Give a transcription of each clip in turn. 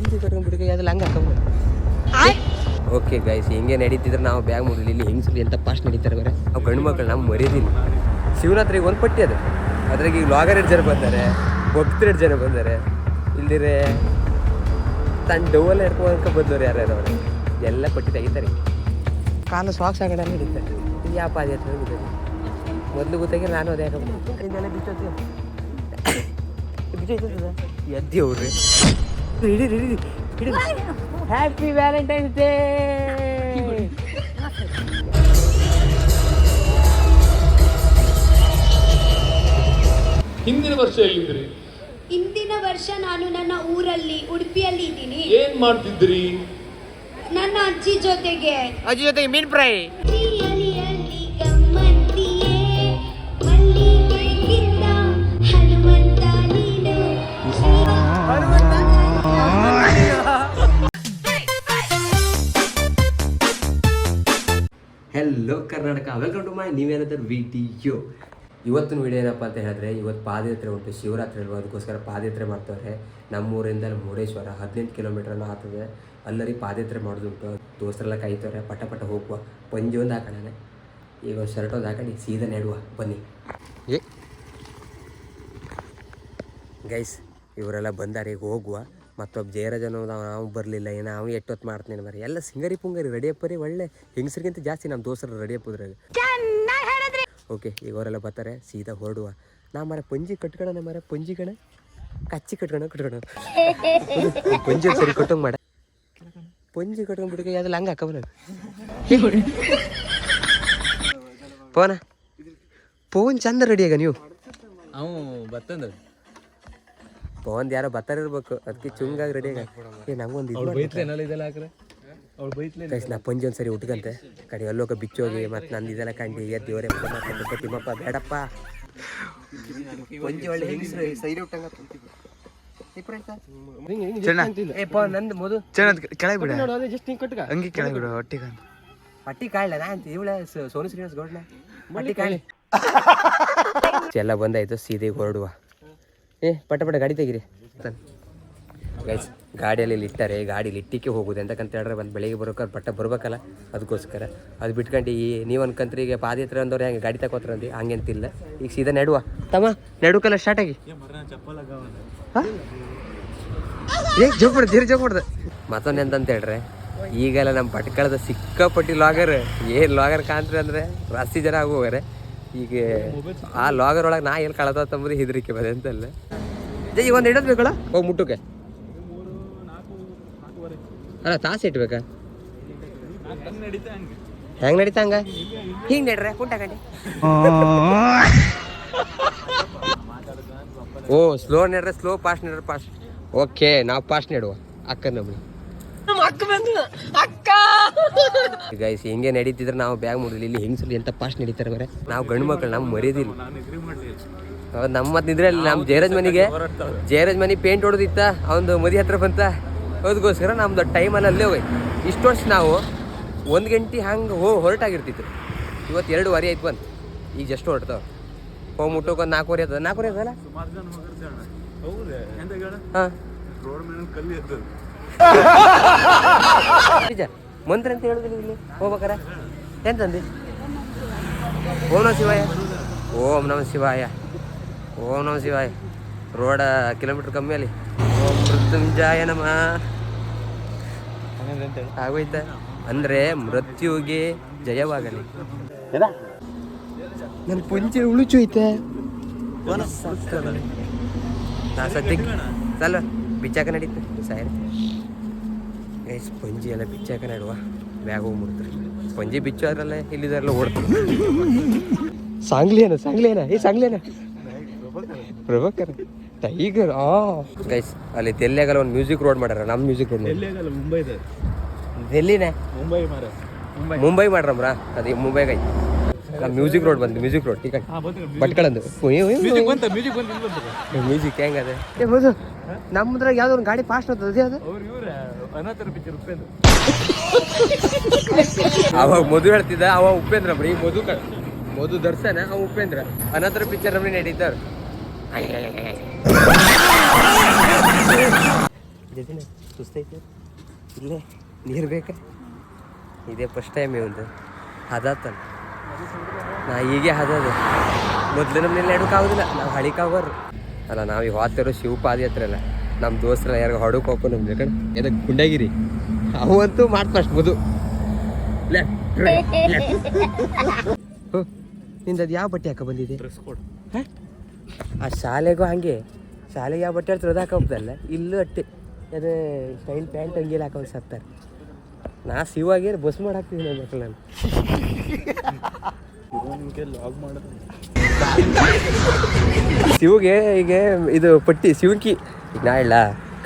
ಪಂಚಿ ಕಟ್ಕೊಂಡು ಬಿಡುಗ ಅದ್ರಲ್ಲಿ ಹಂಗೆ ಹಾಕೊಂಡು ಓಕೆ ಗೈಸ್ ಹಿಂಗೆ ನಡೀತಿದ್ರೆ ನಾವು ಬ್ಯಾಗ್ ಮುಡಲಿ ಇಲ್ಲಿ ಹೆಂಗಸರು ಎಂತ ಪಾಸ್ಟ್ ನಡೀತಾರೆ ಬರ ನಾವು ಗಂಡು ಮಕ್ಕಳು ನಾವು ಮರೆಯೋದಿಲ್ಲ. ಶಿವರಾತ್ರಿಗೆ ಒಂದು ಪಟ್ಟಿ ಅದು, ಅದ್ರಾಗ ಈಗ ಲಾಗರ್ 2 ಜನ ಬಂದಾರೆ, ಭಕ್ತರು 2 ಜನ ಬಂದಾರೆ, ಇಲ್ದಿರೆ ತನ್ನ ಡೌವೆಲ್ಲ ಹಿಡ್ಕೊಂಡ್ಕ ಬಂದವ್ರು ಯಾರ್ಯಾರು ಅವರು ಎಲ್ಲ ಪಟ್ಟಿ ತೆಗಿತಾರೆ. ಕಾಲು ಸಾಕ್ಸ್ ಆಗಡೆ ನಡೀತಾರೆ. ಇದು ಯಾವ ಪಾದಿ ಹತ್ರ ಬಿದ್ದೋದು ಮೊದಲು ಗೊತ್ತಾಗಿ ನಾನು ಅದೇ ಹಾಕೊಂಡು ಇದೆಲ್ಲ ಬಿಚ್ಚೋದು ಎದ್ದಿ ಅವ್ರಿ ಹಿಡಿ ಹಿಡಿ ಹಿಡಿ. Happy Valentine's day. ಹಿಂದಿನ ವರ್ಷ ಎಲ್ಲಿದ್ರಿ? ಹಿಂದಿನ ವರ್ಷ ನಾನು ನನ್ನ ಊರಲ್ಲಿ ಉಡುಪಿಯಲ್ಲಿ ಇದ್ದೀನಿ. ಏನ್ ಮಾಡ್ತಿದ್ರಿ? ನನ್ನ ಅಜ್ಜಿ ಜೊತೆಗೆ ಮೀನ್ fry. Hello Karnataka, welcome to my ನೀವೇನಾದರೂ ವಿಡಿಯೋ. ಇವತ್ತಿನ ವಿಡಿಯೋ ಏನಪ್ಪ ಅಂತ ಹೇಳಿದ್ರೆ, ಇವತ್ತು ಪಾದಯಾತ್ರೆ ಉಂಟು, ಶಿವರಾತ್ರಿ ಅಲ್ವಾ, ಅದಕ್ಕೋಸ್ಕರ ಪಾದಯಾತ್ರೆ ಮಾಡ್ತವ್ರೆ. ನಮ್ಮೂರಿಂದ ಮುರುಡೇಶ್ವರ 18 ಕಿಲೋಮೀಟ್ರನ್ನ ಆಗ್ತದೆ. ಅಲ್ಲರಿ ಪಾದಯಾತ್ರೆ ಮಾಡೋದುಂಟು. ದೋಸ್ತರೆಲ್ಲ ಕಾಯ್ತವ್ರೆ, ಪಟ ಪಟ ಹೋಗುವ. ಪಂಜಿ ಒಂದು ಹಾಕೋಣ, ಈಗ ಒಂದು ಶರ್ಟ್ ಒಂದು ಹಾಕೊಂಡು ಸೀದಾ ನೆಡುವ ಬನ್ನಿ. ಗೈಸ್ ಇವರೆಲ್ಲ ಬಂದಾರೆ, ಈಗ ಹೋಗುವ. ಮತ್ತೊಬ್ಬ ಜಯರಾಜನು ನಾವು ಬರಲಿಲ್ಲ, ಏನೋ ನಾವು ಎಷ್ಟೊತ್ತು ಮಾಡ್ತೀನಿ ಮರಿ. ಎಲ್ಲ ಸಿಂಗರಿ ಪುಂಗರಿ ರೆಡಿಯಪ್ಪರಿ, ಒಳ್ಳೆ ಹೆಂಗಸರಿಗಿಂತ ಜಾಸ್ತಿ ನಮ್ಮ ದೋಸ್ತರು ರೆಡಿಯಪ್ಪದ್ರಾಗ. ಓಕೆ ಈಗ ಅವರೆಲ್ಲ ಬರ್ತಾರೆ, ಸೀದಾ ಹೊರಡುವ. ನಾ ಮರ ಪಂಜಿ ಕಟ್ಕೊಳ್ಳೋಣ, ಮರ ಪಂಜಿ ಕಣ ಕಚ್ಚಿ ಕಟ್ಕೋಣ ಪಂಜಿ ಸರಿ ಕಟ್ಟೋಂಗೆ ಮಾಡ. ಪಂಜಿ ಕಟ್ಕೊಂಡು ಬಿಡುಗ ಅದ್ರಲ್ಲಿ ಹಂಗೆ ಹಾಕಬಲ್ಲ ಪೋನ ಪೋನ್ ಚಂದ ರೆಡಿಯಾಗ ನೀವು ಬತ್ತಂದ ಪವನ್ ಯಾರೋ ಬತ್ತಾರಿರ್ಬೇಕು, ಅದಕ್ಕೆ ಚುಂಗಾಗಿ ರೆಡಿಯಾಗ. ನಂಗೊಂದು ನಾ ಪಂಜಿ ಒಂದ್ಸರಿ ಉಟ್ಕಂತೆ ಕಡೆ ಎಲ್ಲೋಗ ಬಿಚ್ಚೋಗಿ ಮತ್ತೆ ನಂದು ಇದೆಲ್ಲ ಕಂಡು ದೇವರೇ ಮಾತಾಡ್ಬೇಕು ತಿಮ್ಮಪ್ಪ ಬೇಡಪ್ಪ. ಪಂಜಿ ಒಳ್ಳೆ ಹೆಂಗಸ್ರು ಸೈಡ್ ಉಟ್ಟಂಗ ನಂದು ಮೊದಲು ಕೆಳಗೆ ಬಿಡ, ಹಂಗೆ ಕೆಳಗೆ ಬಿಡು. ಪಟ್ಟಿ ಕಾಯ್ಲ ನಾ ಅಂತ ಇವಳೆ ಸೋನು ಶ್ರೀನಿವಾಸ್ ಗೌಡ್ನ ಪಟ್ಟಿ ಕಾಯ್ಲಿ ಎಲ್ಲ ಬಂದಾಯ್ತು. ಸೀದಾ ಹೊರಡುವ. ಪಟ ಪಟ ಗಾಡಿ ತೆಗಿರಿ ಗೈಸ್. ಗಾಡಿಯಲ್ಲಿ ಇಟ್ಟಾರೆ, ಗಾಡೀಲಿ ಇಟ್ಟಿಕ್ಕೆ ಹೋಗುದು ಎಂತಕ್ಕಂತ ಹೇಳಿದ್ರೆ ಬಂದು ಬೆಳಿಗ್ಗೆ ಬರೋಕೆ ಪಟ್ಟ ಬರ್ಬೇಕಲ್ಲ, ಅದಕ್ಕೋಸ್ಕರ ಅದು ಬಿಟ್ಕೊಂಡು ನೀವು ಅನ್ಕಂತ್ರಿ ಈಗ ಪಾದಯಾತ್ರೆ ಅಂದವ್ರು ಹೆಂಗೆ ಗಾಡಿ ತಗೋತ್ರಂದು ಹಂಗೆಂತಿಲ್ಲ. ಈಗ ಸೀದಾ ನೆಡುವ ತಮ್ಮ, ನೆಡುಕಲ್ಲ ಸ್ಟಾರ್ಟ್ ಆಗಿ ಜೋಗ್ ಬಿಡ್ದು ಧೀರೆ ಜೋಗ್ ಬಿಡ್ದು. ಮತ್ತೊಂದು ಎಂತಂತ ಹೇಳ್ರೆ, ಈಗೆಲ್ಲ ನಮ್ಮ ಭಟ್ಕಳದ ಸಿಕ್ಕಾಪಟ್ಟಿ ಲಾಗರ್ ಏನು ಲಾಗರ್ ಕಾಣ್ರಿ ಅಂದರೆ ಜಾಸ್ತಿ ಜನ ಆಗೋಗಾರೆ. ಈಗ ಆ ಲಾಗರ್ ಒಳಗೆ ನಾ ಎಲ್ಲಿ ಕಳತಂಬುದು ಹೆದರಿಕೆ ಬದೆ ಅಂತಲ್ಲ. ಈಗ ಒಂದು ಇಡೋದು ಬೇಕಲ್ಲ ಹೋಗಿ ಮುಟ್ಟುಕೆ, ಅಲ್ಲ ತಾಸು ಇಟ್ಬೇಕಾ? ಹೆಂಗೆ ನಡೀತಾ ಹಂಗ ಹಿಂಗೆ ನಡ್ರೆ ಕುಂಟ ಕಡೆ. ಓ ಸ್ಲೋ ನಡ್ರೆ ಸ್ಲೋ, ಫಾಸ್ಟ್ ನಡ್ರೆ ಫಾಸ್ಟ್. ಓಕೆ ನಾವು ಫಾಸ್ಟ್ ನೆಡುವ ಅಕ್ಕನ ನಮ್ಮಿ ಗೈಸ್. ಹಿಂಗೆ ನಡೀತಿದ್ರೆ ನಾವು ಬ್ಯಾಗ್ ಮುಡಲಿ ಇಲ್ಲಿ ಹೆಂಗಸರು ಎಂತ ಫಾಸ್ಟ್ ನಡೀತಾರೆ ಬರ. ನಾವು ಗಂಡು ಮಕ್ಕಳು ನಾವು ಮರೆಯೋದಿಲ್ಲ. ನಮ್ಮ ಮತ್ತೆ ನಿದ್ರಲ್ಲಿ ನಮ್ಮ ಜಯರಾಜ್ ಮನೆ ಪೇಂಟ್ ಹೊಡೆದಿತ್ತ, ಅವನು ಮದಿ ಹತ್ರ ಬಂತ, ಅದಕ್ಕೋಸ್ಕರ ನಮ್ದು ಟೈಮಲ್ಲಿ ಅಲ್ಲೇ ಹೋಯ್ತು. ಇಷ್ಟು ವರ್ಷ ನಾವು 1 ಗಂಟೆ ಹಂಗೆ ಹೊರಟಾಗಿರ್ತಿತ್ತು. ಇವತ್ತು 2:15 ಆಯ್ತು ಬಂತು, ಈಗ ಜಸ್ಟ್ ಹೊರಡ್ತಾವ. ಹೋಗಿ ಮುಟ್ಟೋಕೆ 4:15 ಆಗ್ತದೆ. 4:15 ಅದಲ್ಲ ಹಾಂ ನಿಜ ಮಂತ್ರ ಅಂತ ಹೇಳುದಿಲ್ಲ ಇಲ್ಲಿ ಹೋಗ್ಬೇಕಾರ. ಎಂತಂದು ಓಂ ನಮ ಶಿವಾಯ, ಓಂ ನಮ ಶಿವಾಯ, ಓಂ ನಮ ಶಿವಾಯ. ರೋಡ ಕಿಲೋಮೀಟ್ರ್ ಕಮ್ಮಿ ಅಲ್ಲಿ. ಓಂ ಮೃತ್ಯುಂಜಯ ನಮಃ ಆಗೋಯ್ತ ಅಂದರೆ ಮೃತ್ಯುಗೆ ಜಯವಾಗಲಿ. ನನ್ನ ಪಂಚೆ ಉಳುಚೋಯ್ತೆ ನಾ ಸದ್ಯಕ್ಕೆ ಸಲ ಬಿಚ್ಚಾಕ ನಡೀತೆ ಸಾಯರ್. ಗೈಸ್ ಪಂಜಿ ಎಲ್ಲ ಬಿಚ್ಚಾಕ ನಡುವ, ಬ್ಯಾಗ್ ಹೋಗ್ಬಿಡ್ತಾರೆ. ಪಂಜಿ ಬಿಚ್ಚು ಅದ್ರಲ್ಲ ಇಲ್ಲಿದಾರೆಲ್ಲ ಓಡ್ತಾರೆ. ಸಾಂಗ್ಲಿಯನ ಏ ಸಾಂಗ್ಲಿಯನ ಪ್ರಭಾಕರ್ ಟೈಗರ್. ಗೈಸ್ ಅಲ್ಲಿ ದೆಲ್ಲಿಯಾಗಲ್ಲ ಒಂದು ಮ್ಯೂಸಿಕ್ ರೋಡ್ ಮಾಡ್ಯಾರ. ನಮ್ಮ ಮ್ಯೂಸಿಕ್ ರೋಡ್ ಡೆಲ್ಲಿನೇ ಮುಂಬೈ ಮಾಡ್ರಮ್ರ, ಅದೇ ಮುಂಬೈಗೆ ನಮ್ಮ ಮ್ಯೂಸಿಕ್ ರೋಡ್ ಬಂದು ಮ್ಯೂಸಿಕ್ ರೋಡ್ ಈಗ ಭಟ್ಕಳಂದು ಮ್ಯೂಸಿಕ್ ಹೆಂಗದೆ ಹೌದು. ನಮ್ಮದ್ರಾಗ ಯಾವ್ದೋ ಒಂದು ಗಾಡಿ ಫಾಸ್ಟ್ ಆಗ್ತದೆ, ಅದೇ ಅದು ಅವಾಗ ಮಧು ಹೇಳ್ತಿದ್ದ, ಅವ ಉಪೇಂದ್ರ ಬರೀ ಮಧು ದರ್ಶನ, ಅವ ಉಪೇಂದ್ರ. ಅನಂತರ ಪಿಕ್ಚರ್ ನಮ್ಮನೆ ನಡೀತಾರ. ಜೊತೆ ಸುಸ್ತೈತೆ ಇಲ್ಲೇ ನೀರು ಬೇಕಾ ಇದೇ ಫಸ್ಟ್ ಟೈಮ್ ಇವಂದು ಹದಾತಲ್ಲ ನಾ ಹೀಗೆ ಹದದು ಮೊದಲು ನಮ್ಮನೆಲ್ಲ ಎಡಕ್ಕಾಗೋದಿಲ್ಲ ನಾವು ಹಳಿಕಾಗೋರು ಅಲ್ಲ ನಾವು ಈಗ ಹೋಗ್ತಿರೋ ಶಿವಪಾದಿ ಹತ್ರ ಅಲ್ಲ ನಮ್ಮ ದೋಸ್ತರ ಯಾರು ಹೊಡಕ್ಕೆ ಹೋಗ್ಕೊಂಡು ನಮ್ಗೆ ಕಣ್ ಎದಕ್ಕೆ ಗುಂಡಾಗಿರಿ ಅವಂತೂ ಮಾಡ್ತಾ ಅಷ್ಟು ಮದು ನಿಂದು ಅದು ಯಾವ ಬಟ್ಟೆ ಹಾಕ ಬಂದಿದೆ ಡ್ರೆಸ್ ಕೋಡ್ ಆ ಶಾಲೆಗೂ ಹಾಗೆ ಶಾಲೆಗೆ ಯಾವ ಬಟ್ಟೆ ಹೇಳ್ತಾರೆ ಅದು ಹಾಕೋದಲ್ಲ ಇಲ್ಲೂ ಅಟ್ಟೆ ಅದು ಸ್ಟೈಲ್ ಪ್ಯಾಂಟ್ ಹಂಗೆಲ್ಲ ಹಾಕೊಂಡು ಸತ್ತಾರೆ ನಾ ಶಿವಾಗೆ ಬಸ್ ಮಾಡಿ ಹಾಕ್ತಿದ್ದೀನಿ ನನ್ನ ಮಕ್ಕಳು ನಾನು ಲಾಗ್ ಮಾಡೋದು ಶಿವಗೆ ಈಗ ಇದು ಪಟ್ಟಿ ಶಿವಕಿ ಈಗ ನಾ ಇಲ್ಲ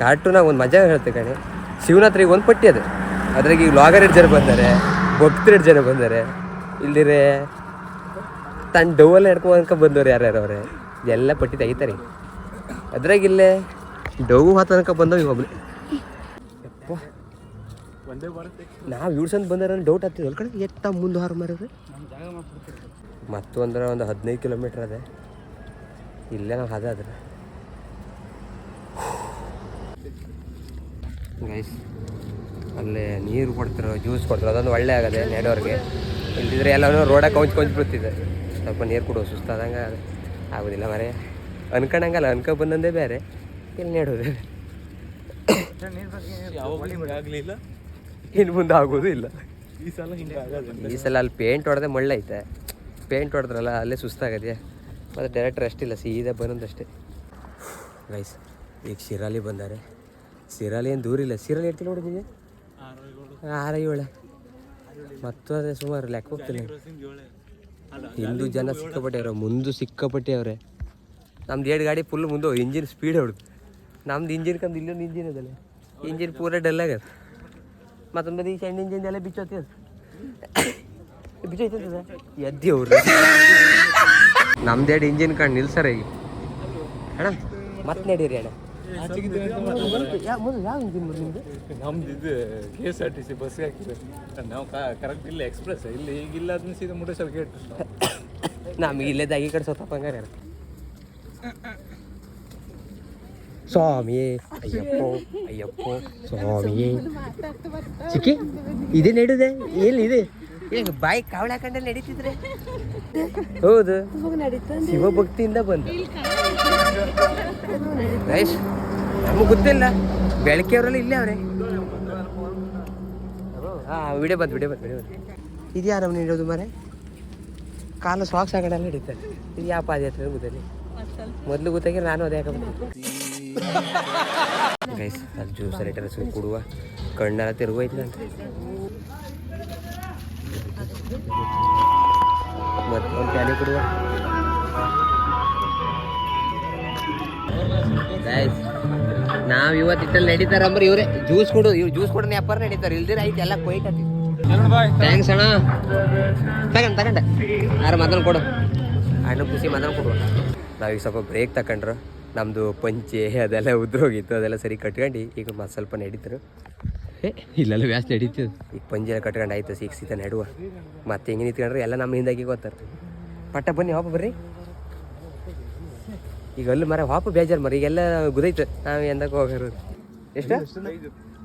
ಕಾರ್ಟೂನಾಗ ಒಂದು ಮಜಾ ಹೇಳ್ತೆ ಕಣೆ ಶಿವನ ಹತ್ರ ಈಗ ಒಂದು ಪಟ್ಟಿ ಅದು ಅದ್ರಾಗ ಈಗ ಲಾಗರ್ 2 ಜನ ಬಂದಾರೆ ಭಕ್ತರು 2 ಜನ ಬಂದಾರೆ ಇಲ್ದಿರೆ ತನ್ನ ಡೌವೆಲ್ಲ ಹಿಡ್ಕೊಂಡ್ಕ ಬಂದವ್ರು ಯಾರ್ಯಾರು ಅವ್ರೆ ಎಲ್ಲ ಪಟ್ಟಿ ತೆಗಿತಾರೆ ಅದ್ರಾಗ ಇಲ್ಲೇ ಡವ್ ತನಕ ಬಂದವು ಈಗ ಒಬ್ರು ಒಂದೇ ಬರುತ್ತೆ ನಾವು ಇವ್ಸಂತ ಬಂದಾರ ಡೌಟ್ ಆಗ್ತಿದ್ವಿ ಅಲ್ ಕಡೆ ಎತ್ತ ಮುಂದೆ ಹಾರು ಮಾರಿದ್ರೆ ಮತ್ತೊಂದ್ರೆ ಒಂದು 15 ಕಿಲೋಮೀಟ್ರ್ ಅದೇ ಇಲ್ಲೇ ನಾವು ಅದಾದ್ರೆ ಗೈಸ್ ಅಲ್ಲೇ ನೀರು ಕೊಡ್ತಾರೆ ಜ್ಯೂಸ್ ಕೊಡ್ತಾರೆ ಅದೊಂದು ಒಳ್ಳೆ ಆಗದೆ ನೆಡೋರಿಗೆ ಇಲ್ದಿದ್ರೆ ಎಲ್ಲನೂ ರೋಡಾಗ ಕೊಂಚ್ ಬಿಡ್ತಿದ್ದೆ ಸ್ವಲ್ಪ ನೀರು ಕೊಡೋ ಸುಸ್ತಾದಂಗೆ ಆಗೋದಿಲ್ಲ ಮರೆ ಅನ್ಕೊಂಡಂಗಲ್ಲ ಬಂದಂದೇ ಬೇರೆ ಇಲ್ಲಿ ನೆಡೋದು ಆಗಲಿಲ್ಲ ಇನ್ನು ಮುಂದೆ ಆಗೋದು ಇಲ್ಲ ಈ ಸಲ ಹಿಂಗೆ ಆಗೋದು ಈ ಸಲ ಅಲ್ಲಿ ಪೇಂಟ್ ಹೊಡೆದೇ ಮಳ್ಳೈತೆ ಪೇಂಟ್ ಹೊಡೆದ್ರಲ್ಲ ಅಲ್ಲೇ ಸುಸ್ತಾಗದೆ ಮತ್ತು ಡೈರೆಕ್ಟ್ ರೆಸ್ಟ್ ಇಲ್ಲ ಸೀದಾ ಬರೋದಷ್ಟೇ ಗೈಸ್ ಈಗ ಶಿರಾಲಿ ಬಂದಾರೆ ಶಿರಾಲಿ ಏನು ದೂರ ಇಲ್ಲ ಶಿರಾಲಿ ಎಡ್ತಿಲ್ಲ ನೋಡಿದ್ದೀವಿ 6-7 ಮತ್ತು ಅದೇ ಸುಮಾರು ಲೆಕ್ಕ ಹೋಗ್ತಿಲ್ಲ ಹಿಂದೂ ಜನ ಸಿಕ್ಕಾಪಟ್ಟೆ ಅವ್ರೆ ಮುಂದೆ ಸಿಕ್ಕಾಪಟ್ಟೆ ಅವ್ರೆ ನಮ್ದು 2 ಗಾಡಿ ಫುಲ್ ಮುಂದೆ ಇಂಜಿನ್ ಸ್ಪೀಡ್ ಹೊಡ್ದು ನಮ್ದು ಇಂಜಿನ್ ಕಂದು ಇಲ್ಲೊಂದು ಇಂಜಿನ್ ಅದಲ್ಲ ಇಂಜಿನ್ ಪೂರ ಡಲ್ ಆಗ್ಯದ ಮತ್ತೊಂದು ಬದಿ ಸಣ್ಣ ಇಂಜಿನ್ ಎಲ್ಲ ಬಿಚ್ಚೋತಿ ಬಿಚ್ಚೋಯ್ತದ ಎದ್ದಿ ಅವ್ರು ನಮ್ದು 2 ಇಂಜಿನ್ ಕಂಡು ನಿಲ್ಸರ ಈಗ ಅಣ್ಣ ಮತ್ತೆ ನಡೀರಿ ಅಣ್ಣ ಯಾವ ಇಂಜಿನ್ ನಿಮ್ದು ನಮ್ದು ಇದು KSRTC ಬಸ್ ಹಾಕಿದೆ ನಾವು ಕರೆಕ್ಟ್ ಇಲ್ಲ ಎಕ್ಸ್ಪ್ರೆಸ್ ಇಲ್ಲಿ ಈಗಿಲ್ಲ ಅದನ್ನ ಸೀದಾ ಮುರುಡೇಶ್ವರ ಗೇಟ್ ನಮಗೆ ಇಲ್ಲೇದ ಈ ಕಡೆ ಸೊತ್ತಪ್ಪಂಗಾರ ಸ್ವಾಮಿಯೇ ಅಯ್ಯಪ್ಪೋ ಸ್ವಾಮಿಯೇ ಚಿಕ್ಕಿ ಇದೇ ನಡುದೆ ಎಲ್ಲಿದೆ ಈಗ ಬಾಯಿ ಕಾವಳ ಹಾಕೊಂಡೆ ನಡೀತಿದ್ರೆ ಹೌದು ಶಿವಭಕ್ತಿಯಿಂದ ಬಂದು ರೈಸ್ ನಮಗೆ ಗೊತ್ತಿಲ್ಲ ಬೆಳಕೆಯವರೆಲ್ಲ ಇಲ್ಲೇ ಅವ್ರೆ ವಿಡಿಯೋ ಬಂತು ಇದು ಯಾರು ನಮ್ಗೆ ನೀಡೋದು ಮರೆ ಕಾಲು ಸಾಕ್ಸ್ ಹಾಕೊಂಡೆಲ್ಲ ನಡೀತಾರೆ ಇದು ಯಾವ ಪಾದಯಾತ್ರೆ ಗೊತ್ತಲ್ಲಿ ಮೊದಲು ಗೊತ್ತಾಗಿ ನಾನು ಅದೇ ಹಾಕೊಂಡು ಗೈಸ್ ಅಲ್ಲಿ ಜ್ಯೂಸ್ ರೇಟರ್ ಕೊಡುವ ಕಣ್ಣೆಲ್ಲ ತಿರುಗೋಯ್ತು ಅಂತ ಮತ್ತೊಂದು ಪ್ಯಾನೆ ಕೊಡುವ ಗೈಸ್ ನಾವು ಇವತ್ತು ಇಟ್ಟಲ್ಲಿ ನಡೀತಾರಂಬ್ರಿ ಇವ್ರೆ ಜ್ಯೂಸ್ ಕೊಡೋ ವ್ಯಾಪಾರ ನಡೀತಾರೆ ಇಲ್ದಿರ ಐತೆ ಎಲ್ಲ ಕೊಯ್ಟ್ ಆತಿ ಥ್ಯಾಂಕ್ಸ್ ಅಣ್ಣ ತಗೊಂಡ ಮದನ್ ಕೊಡು ಅಣ್ಣ ಖುಷಿ ಮದನ್ ಕೊಡುವ ನಾವೀಗ ಸ್ವಲ್ಪ ಬ್ರೇಕ್ ತಗೊಂಡ್ರು ನಮ್ಮದು ಪಂಚೆ ಅದೆಲ್ಲ ಉದ್ರೋಗಿತ್ತು ಅದೆಲ್ಲ ಸರಿ ಕಟ್ಕೊಂಡು ಈಗ ಮತ್ತೆ ಸ್ವಲ್ಪ ನಡೀತಾರೆ ಇಲ್ಲೆಲ್ಲ ವ್ಯಾಸ್ ನಡೀತದೆ ಈಗ ಪಂಚೆ ಎಲ್ಲ ಕಟ್ಕೊಂಡು ಆಯ್ತು ಸೀತ ನಡುವ ಮತ್ತೆ ಹೆಂಗೆ ನಿಂತ್ಕೊಂಡ್ರೆ ಎಲ್ಲ ನಮ್ಮ ಹಿಂದಾಗಿ ಗೊತ್ತಾರೆ ಪಟ್ಟ ಬನ್ನಿ ವಾಪ ಬರ್ರಿ ಈಗ ಅಲ್ಲಿ ಮರ ವಾಪ ಬೇಜಾರು ಮರ ಈಗೆಲ್ಲ ಗುದೈತೆ ನಾವು ಎಂದಕ್ಕೆ ಹೋಗಿರೋದು ಎಷ್ಟು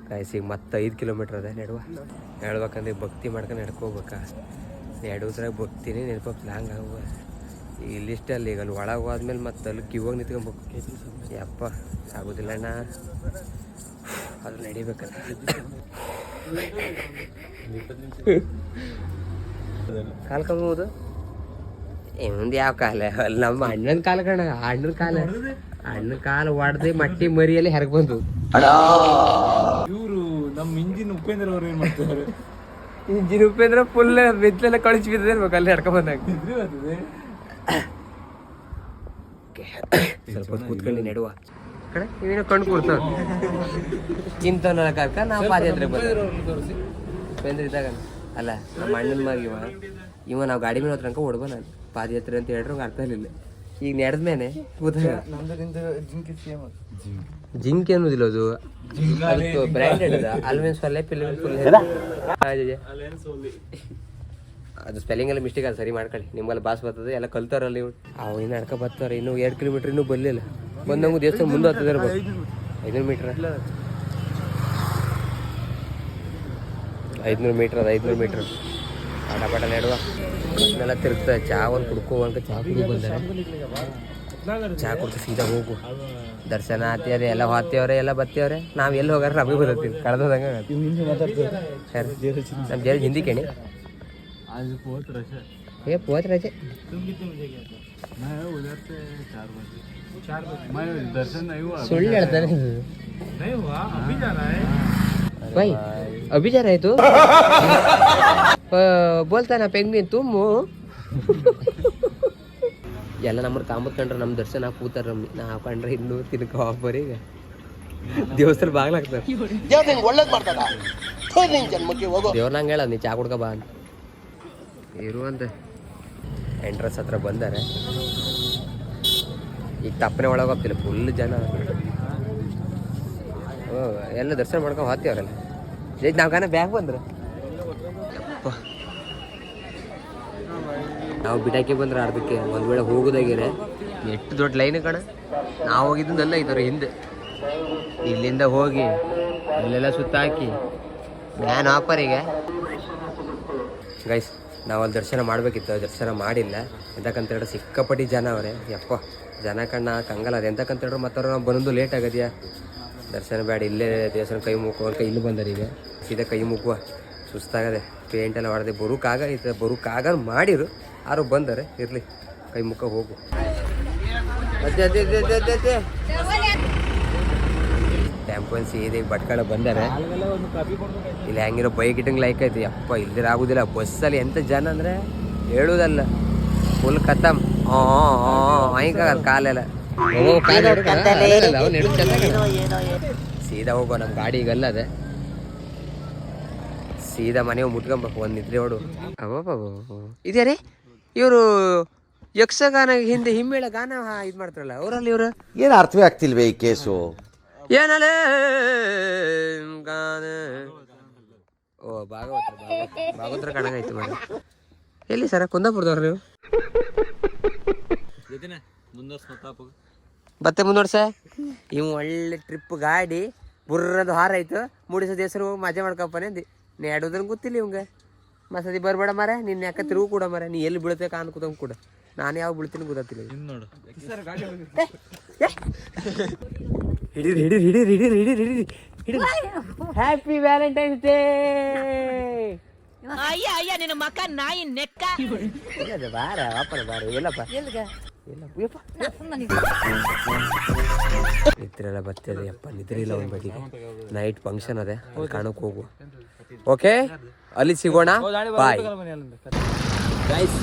ಕಾಯ್ಸಿ ಈಗ ಮತ್ತೆ 5 ಕಿಲೋಮೀಟ್ರ್ ಅದೇ ನಡುವ ಹೇಳ್ಬೇಕಂದ್ರೆ ಭಕ್ತಿ ಮಾಡ್ಕೊಂಡು ನಡ್ಕೋಬೇಕಾ ನಡುದ್ರಾಗ ಭಕ್ತಿನೇ ನೆನಪಾಗ್ತಿಲ್ಲ ಹಂಗೆ ಆಗುವ ಇಲ್ಲಿಷ್ಟಲ್ಲಿ ಈಗ ಅಲ್ಲಿ ಒಳಗೆ ಹೋದ್ಮೇಲೆ ಮತ್ತೆ ಅಲ್ಲಿ ಕ್ಯೂವಾಗಿ ನಿಂತ್ಕೊಬೇಕು ಯಪ್ಪ ಆಗೋದಿಲ್ಲ ಅಣ್ಣ ಅದು ನಡಿಬೇಕಲ್ಲ ಕಾಲು ಕಮ್ಮಬಹುದು ಮುಂದೆ ಯಾವ ಕಾಲ ಅಲ್ಲಿ ನಮ್ಮ ಅಣ್ಣನ ಕಾಲ ಕಣ ಅಣ್ಣನ ಕಾಲ ಹೊಡೆದು ಮಟ್ಟಿ ಮರಿಯಲ್ಲಿ ಹೆರಗ್ ಬಂದು ಇವರು ನಮ್ಮ ಇಂಜಿನ್ ಉಪೇಂದ್ರ ಅವ್ರು ಏನ್ ಮಾಡ್ತಾರೆ ಇಂಜಿನ್ ಉಪೇಂದ್ರ ಫುಲ್ ಮೆತ್ಲೆಲ್ಲ ಕಳಿಸಿ ಬಿದ್ದಿದೆ ಇರ್ಬೇಕು ಅಲ್ಲಿ ಹೆಡ್ಕೊಂಡ್ ಬಂದಾಗ ಸ್ವಲ್ಪ ಕೂತ್ಕೊಂಡು ನೆಡುವ ಕಡೆ ನೀವೇನೋ ಕಣ್ಣು ಕೊಡ್ತಾವ ಇಂಥವ್ನ ಕರ್ಕ ನಾವು ಪಾದಯಾತ್ರೆ ತೋರಿಸಿ ಉಪೇಂದ್ರ ಇದ್ದಾಗ ಅಲ್ಲ ನಮ್ಮ ಅಣ್ಣನ ಮಗ ಇವ ನಾವು ಗಾಡಿ ಮೇಲೆ ಹೋದ್ರಂಕ ಹೊಡ್ಬ ನಾನು ಪಾದಯಾತ್ರೆ ಅಂತ ಹೇಳ್ರೆ ಅರ್ಥ ಇರಲಿಲ್ಲ ಈಗ ನಡೆದ್ಮೇಲೆ ಜಿಂಕೆ ಅನ್ನೋದಿಲ್ಲ ಅದು ಬ್ರ್ಯಾಂಡೆಡ್ ಅದ ಅಲ್ವೇನ್ ಸೊಲ್ಲೆ ಅದು ಸ್ಪೆಲ್ಲಿಂಗ್ ಎಲ್ಲ ಮಿಸ್ಟೇಕ್ ಅದು ಸರಿ ಮಾಡ್ಕೊಳ್ಳಿ ನಿಮ್ಗೆಲ್ಲ ಬಾಸ್ ಬರ್ತದೆ ಎಲ್ಲ ಕಲ್ತಾರಲ್ಲ ಇವ್ರು ಅವು ಇನ್ನು ನಡ್ಕೊ ಬರ್ತಾರೆ ಇನ್ನೂ 2 ಕಿಲೋಮೀಟ್ರ್ ಇನ್ನೂ ಬರಲಿಲ್ಲ ಬಂದಂಗೂ ದೇವಸ್ಥಾನ ಮುಂದೆ ಹತ್ತದ 500 ಮೀಟ್ರ್ 500 ಮೀಟ್ರ್ ಅದು 500 ಮೀಟ್ರ್ ಪಟ ನೆಡುವ ಬಸ್ನೆಲ್ಲ ತಿರುಗ್ತದೆ. ಚಾ ಒಂದು ಕುಡ್ಕೋ ಅಂತ ಚಾ ಕುಡಿದು ಬಂದರೆ ಚಾ ಕುಡ್ದು ಸೀದಾ ಹೋಗು. ದರ್ಶನ ಆತಿಯವ್ರೆ ಎಲ್ಲ ಹೋಗ್ತೇವ್ರೆ ಎಲ್ಲ ಬರ್ತೇವ್ರೆ. ನಾವು ಎಲ್ಲಿ ಹೋಗಾರ ನಮಗೆ ಗೊತ್ತೀವಿ ಕಳೆದಂಗೆ ನಮ್ಮ ಜರ ಹಿಂದಿ ಕೇಳಿ ये बहुत रजे सुन लड़ता नहीं हुआ अभी जा रहा है भाई अभी जा रहे तू बोलता ना पेंगुइन तुम ಎಲ್ಲ ನಮ್ಮನ್ನು ಕಾಂಬತ್ಕೊಂಡ್ರೆ ನಮ್ಮ ದರ್ಶನ ಕೂತಾರ ನಾವು ಕಂಡ್ರೆ ಇನ್ನೂ ತಿನ್ಕ ಹೋಗ್ಬರೀಗ ದೇವಸ್ಥಾನ ಬಾಗ್ಲಾಗ್ತಾರೆ. ದೇವ್ರ ನಂಗೆ ಹೇಳ ನೀ ಚಾ ಕುಡ್ಕ ಬಾ ಅಂತ ಇರುವಂತೆ ಎಂಟ್ರೆನ್ಸ್ ಹತ್ರ ಬಂದಾರೆ. ಈಗ ತಪ್ಪನೆ ಒಳಗೆ ಹೋಗ್ತಿಲ್ಲ, ಫುಲ್ ಜನ. ಎಲ್ಲ ದರ್ಶನ ಮಾಡ್ಕೊಂಡು ಹೋಗ್ತೀವ್ರಲ್ಲ. ಜೈತ್ ನಾವು ಕಾನ ಬ್ಯಾಗ್ ಬಂದ್ರೆ ನಾವು ಬಿಡಾಕೆ ಬಂದ್ರೆ ಅರ್ಧಕ್ಕೆ ಒಂದು ವೇಳೆ ಹೋಗೋದಾಗಿರೆ ಎಷ್ಟು ದೊಡ್ಡ ಲೈನ್ ಕಣ. ನಾವು ಹೋಗಿದ್ದಲ್ಲ ಇದರ ಹಿಂದೆ ಇಲ್ಲಿಂದ ಹೋಗಿ ಇಲ್ಲೆಲ್ಲ ಸುತ್ತಾಕಿ ಮ್ಯಾನ್ ಆಪರಿಗೆ ಗೈಸ್ ನಾವು ಅಲ್ಲಿ ದರ್ಶನ ಮಾಡಬೇಕಿತ್ತು, ದರ್ಶನ ಮಾಡಿಲ್ಲ. ಎಂತಕ್ಕಂತೇಳಿ ಸಿಕ್ಕಾಪಟ್ಟಿ ಜನ ಅವರೇ ಯಪ್ಪ. ಜನ ಕಣ್ಣ ಕಂಗಲ್ಲ ಅದು ಎಂತಕ್ಕಂತೇಳ್ರು ಮತ್ತೆ ನಾವು ಬಂದು ಲೇಟ್ ಆಗದ್ಯಾ. ದರ್ಶನ ಬೇಡ ಇಲ್ಲೇ ದೇವಸ್ಥಾನ ಕೈ ಮುಕ್ಕುವ ಕೈ ಇಲ್ಲಿ ಬಂದರೆ ಈಗ ಸೀದಾ ಕೈ ಮುಕ್ಕುವ ಸುಸ್ತಾಗದೆ. ಪೇಂಟ್ ಎಲ್ಲ ಹೊಡೆದೆ ಬರೋಕ್ಕಾಗ ಮಾಡಿರು ಯಾರು ಬಂದರೆ ಇರಲಿ ಕೈ ಮುಕ್ಕ ಹೋಗು. ಟೆಂಪೋ ಸೀದೆ ಭಟ್ಕಳ ಬಂದರೆ ಇಲ್ಲಿ ಹೆಂಗಿರೋ ಬೈಕ್ ಇಟ್ಟಂಗೆ ಲೈಕ್ ಐತಿ ಅಪ್ಪ. ಇಲ್ದಿರ ಆಗುದಿಲ್ಲ ಬಸ್ಸಲ್ಲಿ ಎಂತ ಜನ ಅಂದರೆ ಹೇಳುವುದಲ್ಲ ಫುಲ್ ಖತಮ್. ಹಂಗಾಗಲ್ಲ ಕಾಲೆಲ್ಲ ಸೀದಾ ಹೋಗೋ ನಮ್ಮ ಗಾಡಿ ಈಗಲ್ಲ ಅದೇ ಸೀದಾ ಮನೆ ಮುಟ್ಕೊಂಬೇಕು. ಒಂದು ನಿದ್ರೆ ಹೊಡು ಅಬ್ಬ ಇದೇ ರೀ ಇವರು ಯಕ್ಷಗಾನ ಹಿಂದೆ ಹಿಮ್ಮೇಳ ಗಾನ ಇದು ಮಾಡ್ತಾರಲ್ಲ ಅವರಲ್ಲಿ ಇವರು ಏನು ಅರ್ಥವೇ ಆಗ್ತಿಲ್ವೇ ಈ ಕೇಸು? ಏನಲ್ಲ ಗಾನ ಓ ಭಾಗವತರ ಕಣಗಾಯ್ತು ಮನೆ. ಎಲ್ಲಿ ಸರ ಕುಂದಾಪುರದವ್ರು ನೀವು? ಮತ್ತೆ ಮುಂದುವರ್ಸ ಇವು ಒಳ್ಳೆ ಟ್ರಿಪ್ ಗಾಡಿ ಬುರ್ರದು ಹಾರ ಆಯ್ತು. ಮೂಡಿಸೋ ದೇವಸ್ಥಾನ ಹೋಗಿ ಮಜಾ ಮಾಡ್ಕೊಪ್ಪನೆ ಅಂದು ನೀ ಆಡೋದನ್ನು ಗೊತ್ತಿಲ್ಲ ಇವಂಗೆ. ಮಸದಿ ಬರಬೇಡ ಮರ ನಿನ್ನ ಯಾಕೆ ತಿರುಗು ಕೂಡ ಮರ. ನೀ ಎಲ್ಲಿ ಬೀಳುತ್ತೆ ಕಾನ್ ಕೂತಂಗೆ ಕೂಡ ನಾನು ಯಾವ ಬೀಳ್ತೀನಿ ಗೊತ್ತಿಲ್ಲ. ಹಿಡೀರಿ ಹಿಡೀರಿ ಹಿಡೀರಿ ಹಿಡೀರಿ ಹಿಡೀರಿ ಹಿಡೀರಿ ಹಿಡೀರಿ. Happy Valentine's Day. ಅಯ್ಯ ನಿನ್ನ ಮಕ್ಕ ನಾಯಿ ನೆಕ್ಕ ಬಾರ ವಾಪರ ಬಾರ ಎಲ್ಲಪ್ಪ ನಿದ್ರೆಲ್ಲ ಬರ್ತದೆ ಅಪ್ಪ. ನಿದ್ರೆ ಇಲ್ಲ ಒಂದು ಬದಿಗೆ ನೈಟ್ ಫಂಕ್ಷನ್ ಅದೇ ಕಾಣಕ್ಕೆ ಹೋಗುವ. ಓಕೆ ಅಲ್ಲಿ ಸಿಗೋಣ ಬಾಯ್ ಗೈಸ್.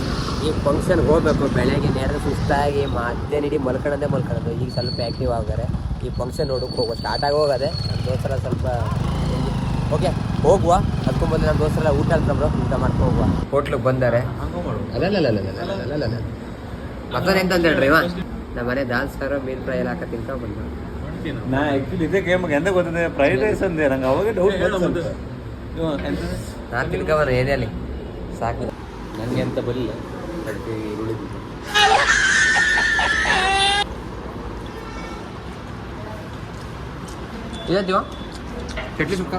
ಈ ಫಂಕ್ಷನ್ಗೆ ಹೋಗ್ಬೇಕು. ಬೆಳಗ್ಗೆ ನೇರ ಸುಸ್ತಾಗಿ ಮಧ್ಯಾಹ್ನ ಮಲ್ಕೊಳ್ಳೋದು. ಈಗ ಸ್ವಲ್ಪ ಆ್ಯಕ್ಟಿವ್ ಆಗಾರೆ. ಈ ಫಂಕ್ಷನ್ ನೋಡೋಕೆ ಹೋಗುವ ಸ್ಟಾರ್ಟ್ ಆಗಿ ಹೋಗೋದೆ. ನಮ್ಮ ದೋಸ್ತರ ಸ್ವಲ್ಪ ಓಕೆ ಹೋಗುವ. ಅದಕ್ಕೂ ಬಂದು ನಮ್ಮ ದೋಸ್ತರ ಊಟ ಅಂತಂದ್ರು ಊಟ ಮಾಡ್ಕೊ ಹೋಗುವ. ಹೋಟ್ಲಿಗೆ ಬಂದಾರೆ. ಅಲ್ಲ ಮತ್ತೊಂದು ಎಂತ ಅಂತ ಹೇಳ್ರಿ ಇವ ನಮ್ಮ ಮನೆ ದಾಲ್ ಸಾರು ಮೀನು ಫ್ರೈ ಎಲ್ಲ ಹಾಕ ತಿನ್ಕೊಂಡು ಬಂದ. ನಾ ಆ್ಯಕ್ಚುಲಿ ಇದೇ ಗೇಮ್ಗೆ ಎಂತ ಗೊತ್ತಿದೆ ಫ್ರೈಡ್ ರೈಸ್ ಅಂದೆ ನಂಗೆ ಅವಾಗ ಡೌಟ್. ನಾನು ತಿನ್ಕೊಂಬನ ಏನೇ ಅಲ್ಲಿ ಸಾಕು ನನಗೆ ಅಂತ ಬರಲಿಲ್ಲ. ಅದಕ್ಕೆ ಉಳಿದು ಇದೀವ ಚಟ್ಲಿ ಸುಕ್ಕ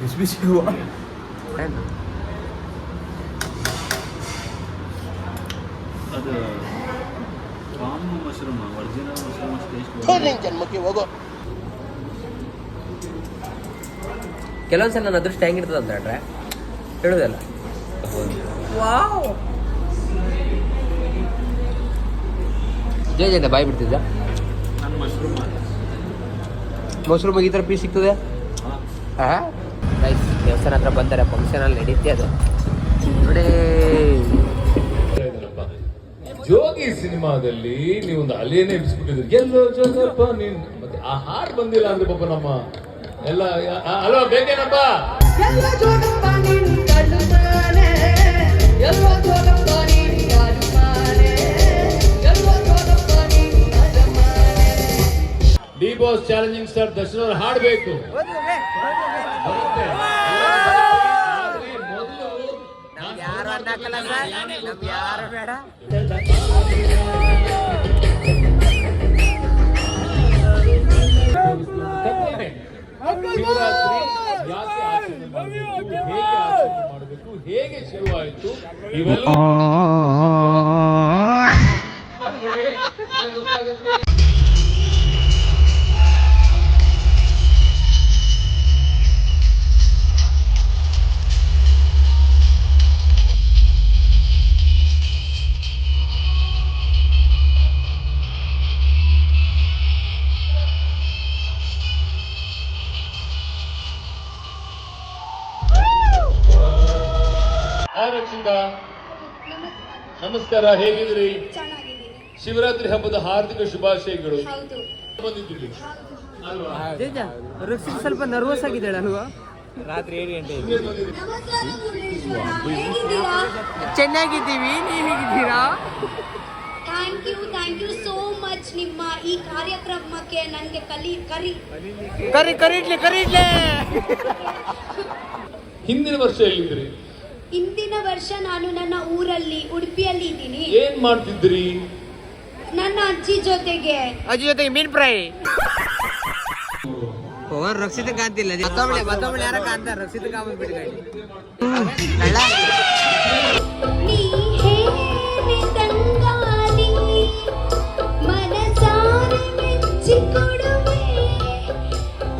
ಬಿಸಿ ಬಿಸಿ ಹೂವು ಅದು farm mushroom original mushroom taste ಜನ್ಮಕ್ಕೆ ಹೋಗೋ. ಕೆಲವೊಂದ್ಸಲ ನನ್ನ ಅದೃಷ್ಟ ಹೆಂಗಿರ್ತದೆ ಅಂತಂದ್ರೆ ಹೇಳೋದಲ್ಲ. ಜಯ ಬಾಯಿ ಬಿಡ್ತಿದ್ದ ಮಶ್ರೂಮ್ ಈ ಥರ ಪೀಸ್ ಸಿಗ್ತದೆ. ರೈಸ್ ದೇವಸ್ಥಾನ ಹತ್ರ ಬಂದರೆ ಫಂಕ್ಷನಲ್ಲಿ ನಡೀತೆ ಅದು ನೋಡಿ. ಜೋಗಿ ಸಿನಿಮಾದಲ್ಲಿ ನೀವೊಂದು ಅಲೆಯನ್ನೇ ಎಬ್ಬಿಸ್ಬಿಟ್ಟಿದ್ರಿ. ಎಲ್ಲೋ ಜೋಗಪ್ಪ ನೀನ್ ಮತ್ತೆ ಆ ಹಾಡು ಬಂದಿಲ್ಲ ಅಂದ್ರೆ ಪಾಪ ನಮ್ಮ ಎಲ್ಲ ಅಲ್ವಾ ಬೇಕೇನಪ್ಪ. D boss challenging star Darshan ಅವ್ರು ಹಾಡಬೇಕು. ಯಾರು ಬೇಡ ಇವೆಲ್ಲ ರಕ್ಷಿತ ನಮಸ್ಕಾರ, ಹೇಗಿದ್ರಿ? ಚೆನ್ನಾಗಿದ್ದೀನಿ. ಶಿವರಾತ್ರಿ ಹಬ್ಬದ ಹಾರ್ದಿಕ ಶುಭಾಶಯಗಳು. ಹೌದು. ಬಂದಿದ್ದೀರಿ ಅಲ್ವಾ? ರಕ್ಷಿತ್ ಸ್ವಲ್ಪ ನರ್ವಸ್ ಆಗಿದ್ದಾಳೆ ಅಲ್ವಾ? ರಾತ್ರಿ 7 ಗಂಟೆ ನಮಸ್ಕಾರ ಮುರುಡೇಶ್ವರ. ಹೇಗಿದ್ದೀರಾ? ಚೆನ್ನಾಗಿದ್ದೀವಿ, ನೀವು ಹೇಗಿದ್ದೀರಾ? Thank you so much. ನಿಮ್ಮ ಈ ಕಾರ್ಯಕ್ರಮಕ್ಕೆ ನನಗೆ ಕರೀಡ್ಲೆ ಹಿಂದಿನ ವರ್ಷ ಎಲ್ಲಿದ್ರಿ? ಇಂದಿನ ವರ್ಷ ನಾನು ನನ್ನ ಊರಲ್ಲಿ ಉಡುಪಿಯಲ್ಲಿ ಇದ್ದೀನಿ. ಏನ್ ಮಾಡ್ತಿದ್ರಿ? ನನ್ನ ಅಜ್ಜಿ ಜೊತೆಗೆ. ಅಜ್ಜಿ ಜೊತೆಗೆ ಮೀನ್ ಫ್ರೈ. ರಕ್ಷಿತ ಕಾಂತಿಲ್ಲ, ಮತ್ತೊಬ್ಬಳು ಯಾರ ಕಾಂತ ರಕ್ಷಿತ ಕಾಮತ್ ನೀ ಹೇಳಿ ತಂಗಾಲಿ ಮನಸಾರೆ ಮೆಚ್ಚಿಕೊಡುವೆ,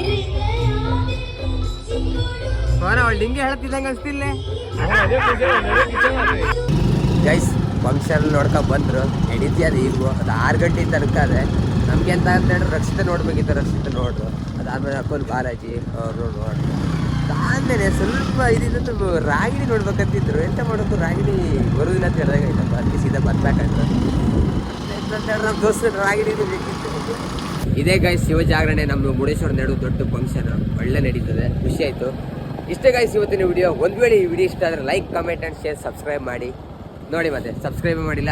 ಹೃದಯಾನೆ ಮೆಚ್ಚಿಕೊಡುವೆ. ಅವಳು ಡಿಂಗಿ ಹೇಳ್ತಿದ್ದಂಗೆ ಅನ್ಸ್ತಿಲ್ಲ. ಗೈಸ್ ಫಂಕ್ಷನ್ ನೋಡ್ಕೊಂಡ್ ಬಂದ್ರು, ನಡೀತಿ ಅದು ಈಗ ಅದು 6 ಗಂಟೆ ತನಕ ಅದೇ. ನಮ್ಗೆ ಎಂತ ಅಂತ ಹೇಳಿದ್ರೆ ರಕ್ಷಿತ ನೋಡ್ಬೇಕಿತ್ತು, ರಕ್ಷಿತ ನೋಡ್ರು. ಅದಾದ್ಮೇಲೆ ಅಪ್ಪನ ಬಾಲಾಜಿ ಅವರು ನೋಡ್ರು. ಅದಾದ್ಮೇಲೆ ಸ್ವಲ್ಪ ಇದಿದ್ದು ರಾಗಿಣಿ ನೋಡ್ಬೇಕಂತಿದ್ರು. ಎಂತ ಮಾಡೋದು, ರಾಗಿಣಿ ಬರುದಿಲ್ಲ ಅಂತ ಹೇಳಿದಾಗ ಆಯ್ತಪ್ಪ, ಅದಕ್ಕೆ ಸೀದಾ ಬರ್ಬೇಕಂತ ನಮ್ಮ ದೋಸ್ತರು ರಾಗಿಣಿದು ಬೇಕಿತ್ತು. ಇದೇ ಗೈಸ್ ಶಿವ ಜಾಗರಣೆ ನಮ್ಮ ಮುರುಡೇಶ್ವರ ನಡು ದೊಡ್ಡ ಫಂಕ್ಷನ್ ಒಳ್ಳೆ ನಡೀತದೆ, ಖುಷಿ ಆಯ್ತು. ಇಷ್ಟೇ ಗೈಸ್ ಇವತ್ತಿನ ವಿಡಿಯೋ. ಒಂದು ವೇಳೆ ಈ ವಿಡಿಯೋ ಇಷ್ಟ ಆದರೆ like, comment and share, subscribe ಮಾಡಿ ನೋಡಿ. ಮತ್ತೆ ಸಬ್ಸ್ಕ್ರೈಬ್ ಮಾಡಿಲ್ಲ